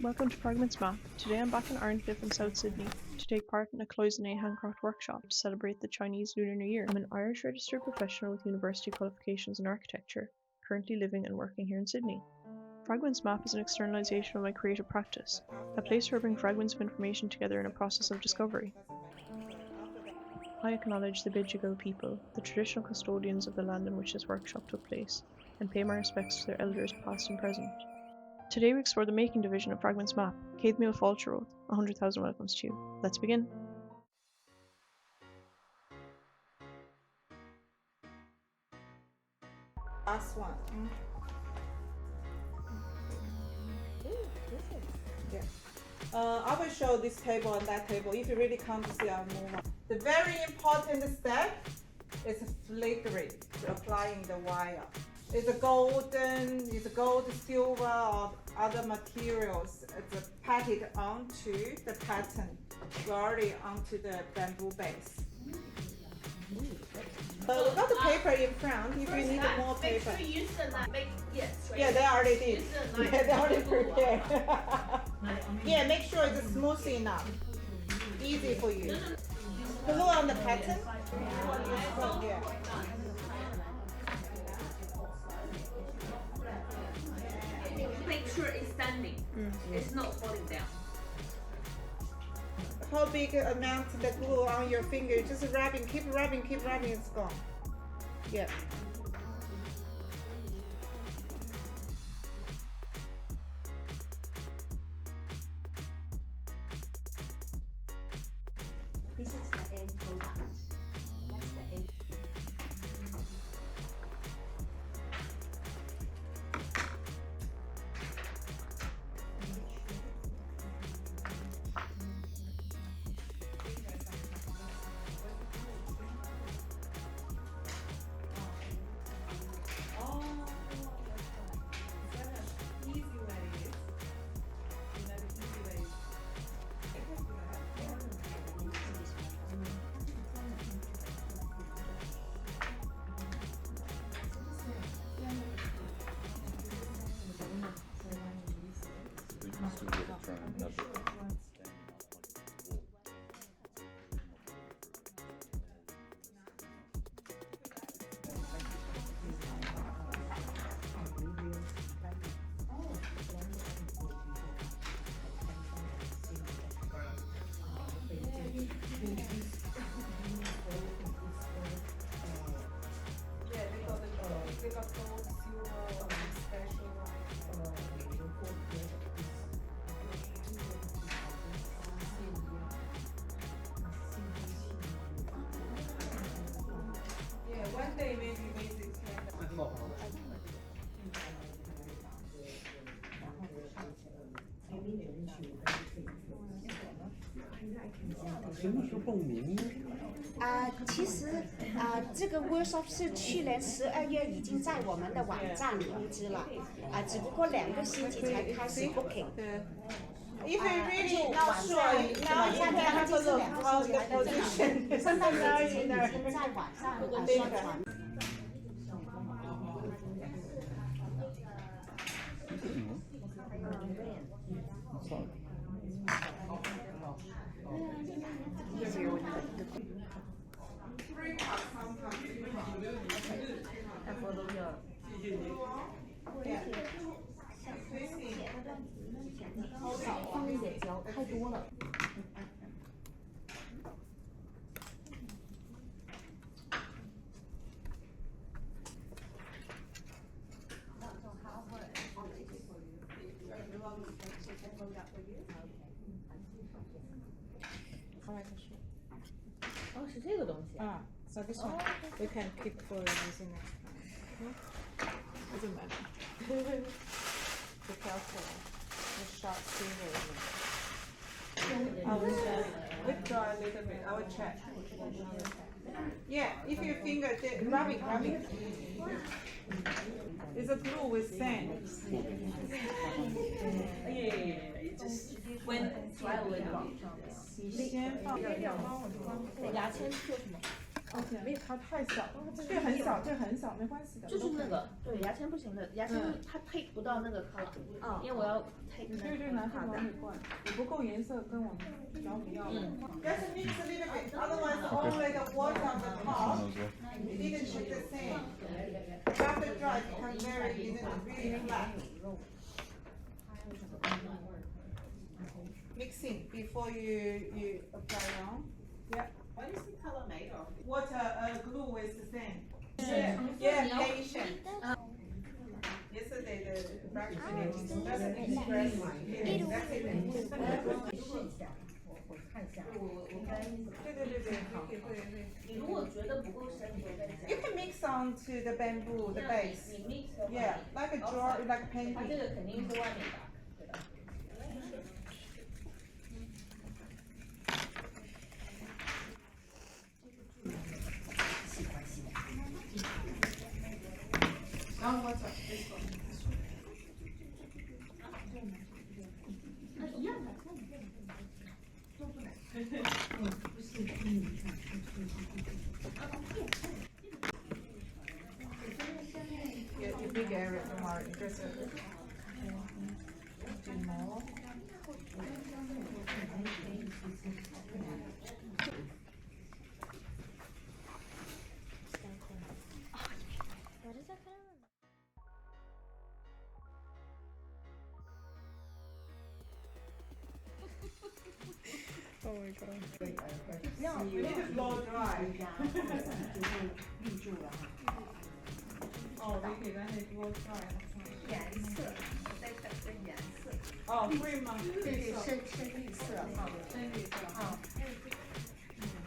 Welcome to Fragments map. Today I'm back in Arncliffe in South Sydney to take part in a Cloisonné Handcraft workshop to celebrate the Chinese Lunar New Year. I'm an Irish registered professional with university qualifications in architecture, currently living and working here in Sydney. Fragments map is an externalization of my creative practice, a place where I bring fragments of information together in a process of discovery. I acknowledge the Gingko people, the traditional custodians of the land in which this workshop took place, and pay my respects to their elders past and present. Today we explore the making division of Fragments map. Céad Míle Fáilte 100,000 welcomes to you. Let's begin. Last one. Yeah. I will show this table and that table. If you really come to see, I'll move on. The very important step is flickering, applying the wire. It's gold, silver, or other materials. It's patted onto the pattern, already onto the bamboo base. We got the paper in front. If you need more paper. Make sure you use the knife. Yes, right. Yeah, they already did. Use the knife. Yeah, they already prepared. Yeah, make sure it's smooth enough. Easy for you. Glue on the pattern. Yeah. Make sure it's standing. It's not falling down. How big amount the glue on your finger? Just rubbing, keep rubbing, it's gone. Yeah. This is the end product. That's the end. One day maybe basic. 什么时候报名呢？其实这个 workshop 是去年12月已经在我们的网站里通知了，只不过2个星期才开始 booking。 If you really not sure, now you can have a look how the position. 圣诞节之前已经在网上宣传。放一点胶，太多了。哦，是这个东西。So this one we can keep for using next time. Doesn't matter. Be careful. The sharp scissors. I will withdraw a little bit. I will check. Yeah, if your finger rubbing. It's a glue with sand. Yeah. It just went dry a little bit. 先放。牙签做什么？它太小了，这个很小，这个很小，没关系的。就是那个，对，牙签不行的，牙签它take 不到那个 color，因为我要 take 那个。这个拿它完美怪，你不够颜色跟我们要不要？Just mix a little bit, otherwise only the water on the top. It didn't look the same. After dry, it becomes very, really flat. Mixing before you apply on. Yeah. What is the color made of? Water glue is the same. Yeah, patient. Yesterday the fragment doesn't express exactly. 对，你如果觉得不够深，你就再加。 You can mix onto the bamboo, the base. 你 mix 的话， Yeah, like a drawer, like a 它这 painting. 个肯定是外面打，对吧？ Now what's up? This one. 一样的。 Yeah, the big area more interested. Do more. Oh my god. No, we need to blow dry. 哦，你给它那 blow dry。颜色，再等个颜色。哦，会吗？对，深绿色哈，深绿色啊，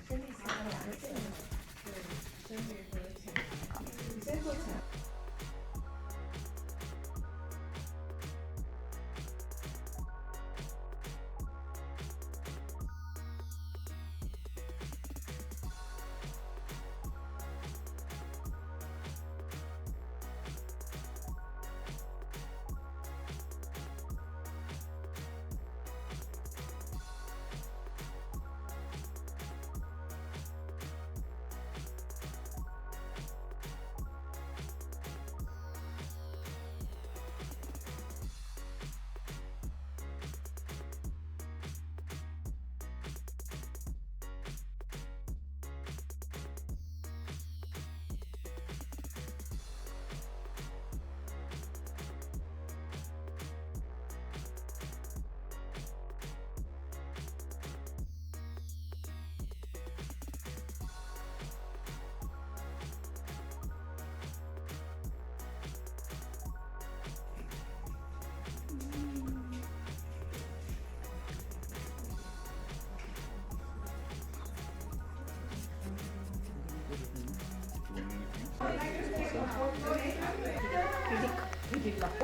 深绿色和蓝色。对，深绿和浅。你先做浅。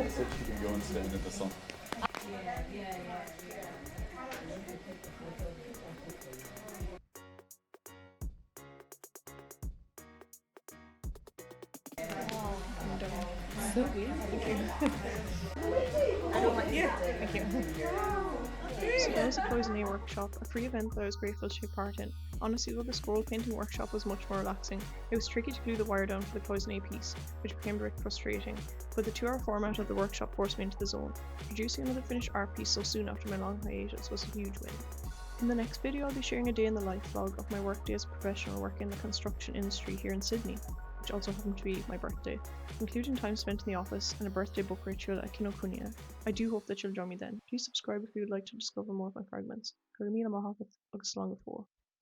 So she can go and stand in the sun. I'm done. So good. Thank you. I don't like it. Thank you. So that was a Cloisonné workshop, a free event that I was grateful to take part in. Honestly though, the scroll painting workshop was much more relaxing. It was tricky to glue the wire down for the Cloisonné piece, which became a bit frustrating, but the 2-hour format of the workshop forced me into the zone. Producing another finished art piece so soon after my long hiatus was a huge win. In the next video I'll be sharing a day in the life vlog of my workday as a professional working in the construction industry here in Sydney, which also happened to be my birthday, including time spent in the office and a birthday book ritual at Kinokuniya. I do hope that you'll join me then. Please subscribe if you would like to discover more of my fragments. Go to me and I'm a hobbit, agus long before.